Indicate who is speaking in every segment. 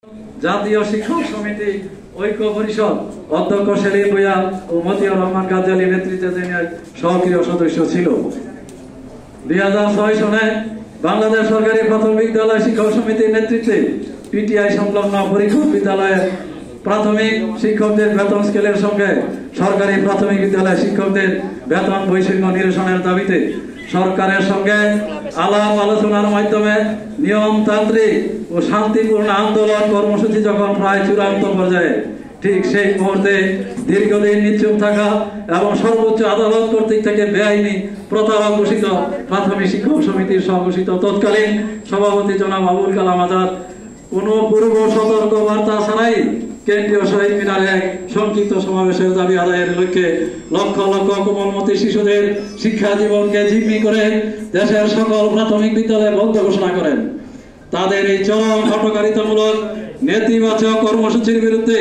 Speaker 1: জাতীয় শিক্ষক সমিতি ঐক্য পরিষদ অধ্যক্ষ সেলিম ভূঁইয়া ও মতিউর রহমান গাজ্জালী নেতৃত্বে তিনি সক্রিয় সদস্য ছিল। 2006 সনে বাংলাদেশ সরকারি প্রাথমিক বিদ্যালয় শিক্ষক সমিতির নেতৃত্বে পিটিআই সংলগ্ন পরীক্ষক বিদ্যালয়ের প্রাথমিক শিক্ষকদের বেতন স্কেলের সঙ্গে সরকারি প্রাথমিক বিদ্যালয় শিক্ষকদের বেতন বৈষম্য নিরসনের দাবিতে সরকারের সঙ্গে আলাপ আলোচনার মাধ্যমে নিয়মতান্ত্রিক ও শান্তিপূর্ণ আন্দোলন কর্মসূচি যখন প্রায় চূড়ান্ত পর্যায়ে, ঠিক সেই মুহূর্তে দীর্ঘদিন নিশ্চুপ থাকা এবং সর্বোচ্চ আদালত কর্তৃক থেকে বেআইনি প্রতারক ঘোষিত প্রাথমিক শিক্ষক সমিতির স্বঘোষিত তৎকালীন সভাপতি জনাব আবুল কালাম আজাদ কোনো পূর্ব সতর্ক বার্তা ছাড়াই কেন্দ্রীয় শহীদ মিনারে এক সংক্ষিপ্ত সমাবেশের দাবি আদায়ের লক্ষ্যে লক্ষ লক্ষ কোমলমতি শিশুদের শিক্ষা জীবনকে জিম্মি করে দেশের সকল প্রাথমিক বিদ্যালয় বন্ধ ঘোষণা করেন। তাদের এই চরম হঠকারিতামূলক নেতিবাচক কর্মসূচির বিরুদ্ধে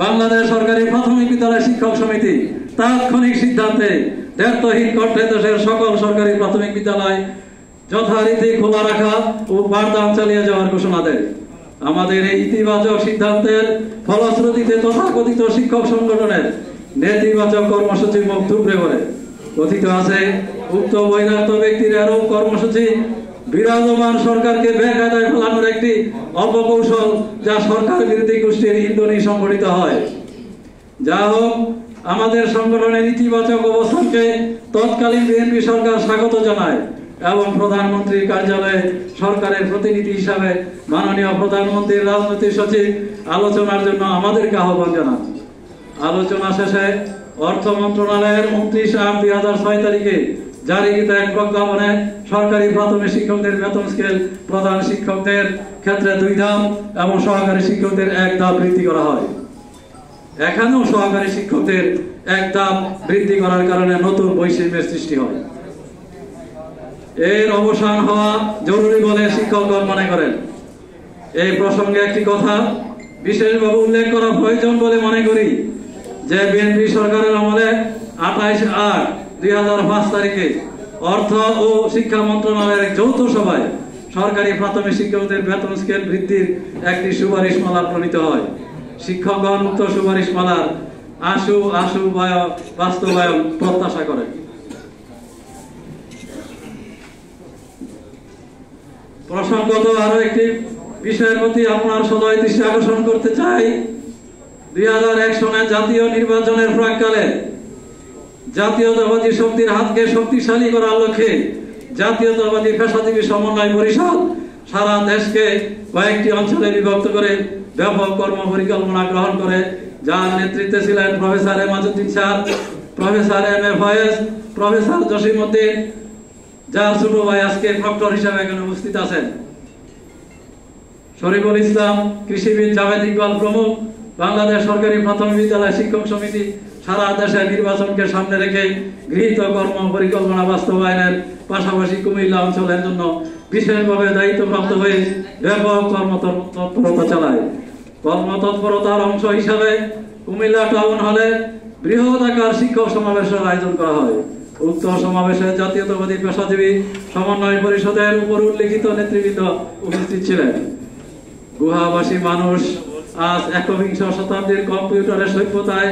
Speaker 1: বাংলাদেশ সরকারি প্রাথমিক বিদ্যালয় শিক্ষক সমিতি তাৎক্ষণিক সিদ্ধান্তে দ্ব্যর্থহীন কণ্ঠে দেশের সকল সরকারি প্রাথমিক বিদ্যালয় যথারীতি খোলা রাখা ও পাঠদান চালিয়ে যাওয়ার ঘোষণা দেয়। আমাদের এই ইতিবাচক সিদ্ধান্তের ফলশ্রুতিতে তথাকথিত শিক্ষক সংগঠনের নেতিবাচক কর্মসূচি মুখ থুবড়ে পড়ে। কথিত আছে উক্ত বৈরাগ্য ব্যক্তির আরোপ কর্মসূচি বিরাজমান সরকারকে বেকায়দায় ফেলানোর একটি অপকৌশল, যা সরকার বিরোধী গোষ্ঠীর ইন্ধনে সংগঠিত হয়। যা হোক, আমাদের সংগঠনের ইতিবাচক অবস্থানকে তৎকালীন বিএনপি সরকার স্বাগত জানায় এবং প্রধানমন্ত্রীর কার্যালয়ে সরকারের প্রতিনিধি হিসাবে মাননীয় প্রধানমন্ত্রীর রাজনৈতিক সচিব আলোচনার জন্য আমাদেরকে আহ্বান জানান। আলোচনা শেষে অর্থ মন্ত্রণালয়ের 29/8/2006 তারিখে জারিকৃত এক প্রজ্ঞাপনে সরকারি প্রাথমিক শিক্ষকদের বেতন স্কেল প্রধান শিক্ষকদের ক্ষেত্রে 2 ধাপ এবং সহকারী শিক্ষকদের 1 ধাপ বৃদ্ধি করা হয়। এখানেও সহকারী শিক্ষকদের 1 ধাপ বৃদ্ধি করার কারণে নতুন বৈষম্যের সৃষ্টি হয়। এর অবসান হওয়া জরুরি বলে শিক্ষকগণ মনে করেন। এই প্রসঙ্গে একটি কথা বিশেষভাবে উল্লেখ করা প্রয়োজন বলে মনে করি যে বিএনপি সরকারের আমলে 28/8/2005 তারিখে অর্থ ও শিক্ষা মন্ত্রণালয়ের যৌথ সভায় সরকারি প্রাথমিক শিক্ষকদের বেতন স্কেল বৃদ্ধির একটি সুপারিশমালা প্রণীত হয়। শিক্ষকগণ উক্ত সুপারিশমালার আশু বাস্তবায়ন প্রত্যাশা করেন। প্রসঙ্গত আরো একটি বিষয়ের প্রতি আপনার সদয় দৃষ্টি আকর্ষণ করতে চাই। 2001 সনে জাতীয় নির্বাচনের প্রাক্কালে জাতীয়তাবাদী শক্তির হাতকে শক্তিশালী করার লক্ষ্যে জাতীয়তাবাদী পেশাজীবী সমন্বয় পরিষদ সারা দেশকে কয়েকটি অঞ্চলে বিভক্ত করে ব্যাপক কর্ম পরিকল্পনা গ্রহণ করে, যার নেতৃত্বে ছিলেন professor Emajuddin sir, professor M A. Foyez, professor Jasimuddin, যার ছোট ভাই আজকে প্রক্টর হিসেবে এখানে উপস্থিত আছেন, শরীফুল ইসলাম, কৃষিবিদ জাভেদ ইকবাল প্রমুখ। বাংলাদেশ সরকারি প্রাথমিক বিদ্যালয় শিক্ষক সমিতি সারা দেশের নির্বাচনকে সামনে রেখে গৃহীত কর্ম পরিকল্পনা বাস্তবায়নের পাশাপাশি কুমিল্লা অঞ্চলের জন্য বিশেষভাবে দায়িত্বপ্রাপ্ত হয়ে ব্যাপক কর্মতৎপরতা চালায়। কর্মতৎপরতার অংশ হিসাবে কুমিল্লা টাউন হলে বৃহৎ আকার শিক্ষক সমাবেশের আয়োজন করা হয়। উক্ত সমাবেশে জাতীয়তাবাদী পেশাজীবী সমন্বয় পরিষদের উপর উল্লেখিত নেতৃবৃন্দ উপস্থিত ছিলেন। গুহাবাসী মানুষ আজ 21 শতাব্দীর কম্পিউটারের সভ্যতায়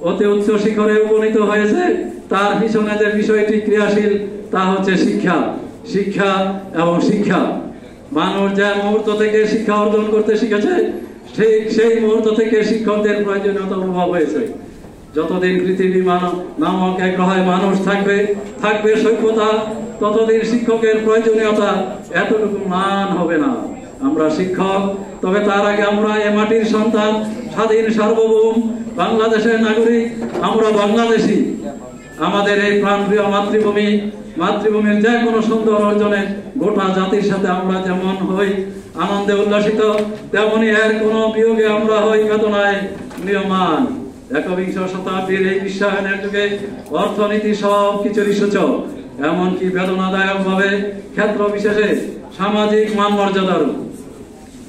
Speaker 1: অতি উচ্চ শিখরে উপনীত হয়েছে। তার পিছনে যে বিষয়টি ক্রিয়াশীল তা হচ্ছে শিক্ষা, শিক্ষা এবং শিক্ষা। মানুষ যে মুহূর্ত থেকে শিক্ষা অর্জন করতে শিখেছে, ঠিক সেই মুহূর্ত থেকে শিক্ষকদের প্রয়োজনীয়তা অনুভব হয়েছে। যতদিন পৃথিবী নামক এক গ্রহে মানুষ থাকবে সভ্যতা, ততদিন শিক্ষকের প্রয়োজনীয়তা এতটুকু মান হবে না। আমরা শিক্ষক, তবে তার আগে আমরা এ মাটির সন্তান, স্বাধীন সার্বভৌম বাংলাদেশের নাগরিক। আমরা বাংলাদেশী। আমাদের এই প্রাণপ্রিয় মাতৃভূমির যে কোনো সুন্দর অর্জনে গোটা জাতির সাথে আমরা যেমন হই আনন্দে উল্লাসিত, তেমনি এর কোনো বিয়োগে আমরা হই বেদনায় ম্রিয়মাণ। 21 শতাব্দীর এই বিশ্বায়নের যুগে অর্থনীতি সব কিছুরই সূচক, এমনকি বেদনাদায়ক ভাবে ক্ষেত্র বিশেষে সামাজিক মান মর্যাদারও।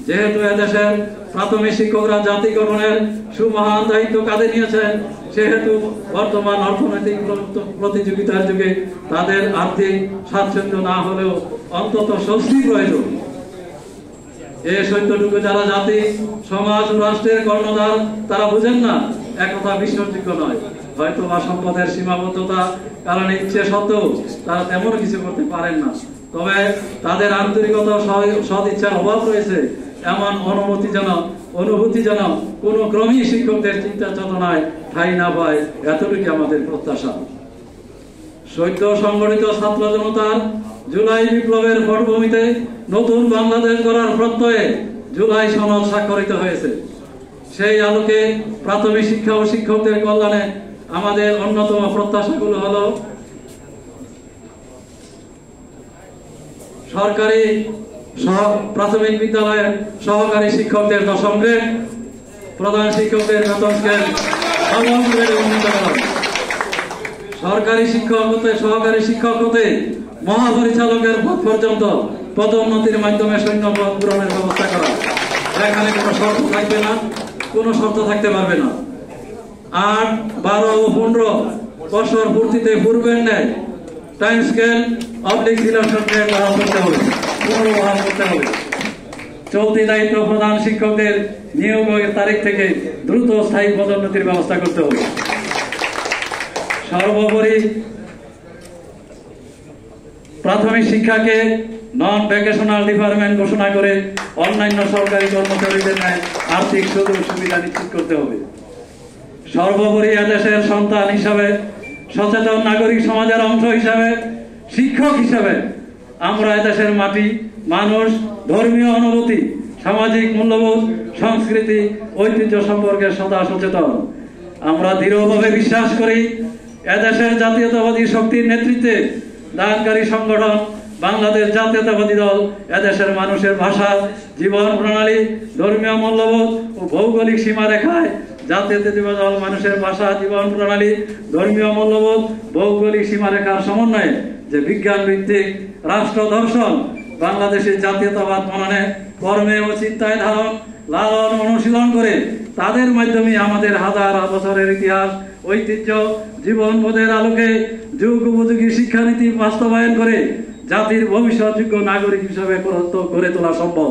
Speaker 1: যেহেতু এদেশের প্রাথমিক শিক্ষকরা জাতি গঠনের সুমহান দায়িত্ব কাঁধে নিয়েছেন, সেহেতু বর্তমান অর্থনৈতিক প্রতিযোগিতার যুগে তাদের আর্থিক স্বাচ্ছন্দ্য না হলেও অন্তত স্বস্তি প্রয়োজন। এই সত্যটুকু যারা জাতি সমাজ ও রাষ্ট্রের কর্ণধার তারা বুঝেন না, একথা বিশ্বাসযোগ্য নয়। হয়তো বা সম্পদের সীমাবদ্ধতা কারণে ইচ্ছে সত্ত্বেও তারা তেমন কিছু করতে পারেন না, তবে তাদের আন্তরিকতা সৎ ইচ্ছার অভাব রয়েছে এমন অনুভূতি যেন কোনো ক্রমেই শিক্ষকদের চিন্তা চেতনায় ঠাঁই না পায়, এতটুকু আমাদের প্রত্যাশা। সদ্য সংগঠিত ছাত্র জনতার জুলাই বিপ্লবের পটভূমিতে নতুন বাংলাদেশ গড়ার প্রত্যয়ে জুলাই সনদ স্বাক্ষরিত হয়েছে। সেই আলোকে প্রাথমিক শিক্ষা ও শিক্ষকদের কল্যাণে আমাদের অন্যতম প্রত্যাশাগুলো হলো সরকারি প্রাথমিক বিদ্যালয়ের সহকারী শিক্ষকদের 10ম গ্রেড, প্রধান শিক্ষকদের বেতন স্কেল 9ম গ্রেডে উন্নীত করা, সরকারি শিক্ষক হতে সহকারী শিক্ষক হতে মহাপরিচালকের পদ পর্যন্ত পদোন্নতির মাধ্যমে সৈন্য পদ পূরণের ব্যবস্থা করা। এখানে কোনো শর্ত থাকবে না, কোনো শর্ত থাকতে পারবে না। 8, 12 ও 15 বছর পূর্তিতে পূর্বের ন্যায় টাইম স্কেল সিলেকশন গ্রেড বহাল করতে হবে, পুনর্বহাল করতে হবে। চলতি দায়িত্ব প্রধান শিক্ষকদের নিয়োগের তারিখ থেকে দ্রুত স্থায়ী পদোন্নতির ব্যবস্থা করতে হবে। সর্বোপরি প্রাথমিক শিক্ষাকে নন ভ্যাকেশনাল ডিপার্টমেন্ট ঘোষণা করে অন্যান্য সরকারি কর্মচারীদের ন্যায় আর্থিক সুযোগ সুবিধা নিশ্চিত করতে হবে। সর্বোপরি এদেশের সন্তান হিসাবে, সচেতন নাগরিক সমাজের অংশ হিসাবে, শিক্ষক হিসাবে আমরা এদেশের মাটি, মানুষ, ধর্মীয় অনুভূতি, সামাজিক মূল্যবোধ, সংস্কৃতি, ঐতিহ্য সম্পর্কে সদা সচেতন। আমরা দৃঢ়ভাবে বিশ্বাস করি এদেশের জাতীয়তাবাদী শক্তির নেতৃত্বে দানকারী সংগঠন বাংলাদেশ জাতীয়তাবাদী দল এদেশের মানুষের ভাষা, জীবন প্রণালী, ধর্মীয় মূল্যবোধ ও ভৌগোলিক সীমারেখায় জাতীয়তাবাদী দল মানুষের ভাষা, জীবন প্রণালী, ধর্মীয় মূল্যবোধ, ভৌগোলিক সীমারেখার সমন্বয়ে যে বিজ্ঞান ভিত্তিক রাষ্ট্র দর্শন বাংলাদেশের জাতীয়তাবাদ মননে, কর্মে ও চিন্তায় ধারণ, লালন অনুশীলন করে তাদের মাধ্যমে আমাদের হাজার বছরের ইতিহাস, ঐতিহ্য, জীবনবোধের আলোকে যুগ উপযোগী শিক্ষানীতি বাস্তবায়ন করে জাতির ভবিষ্যৎযোগ্য নাগরিক হিসাবে গড়ে তোলা সম্ভব।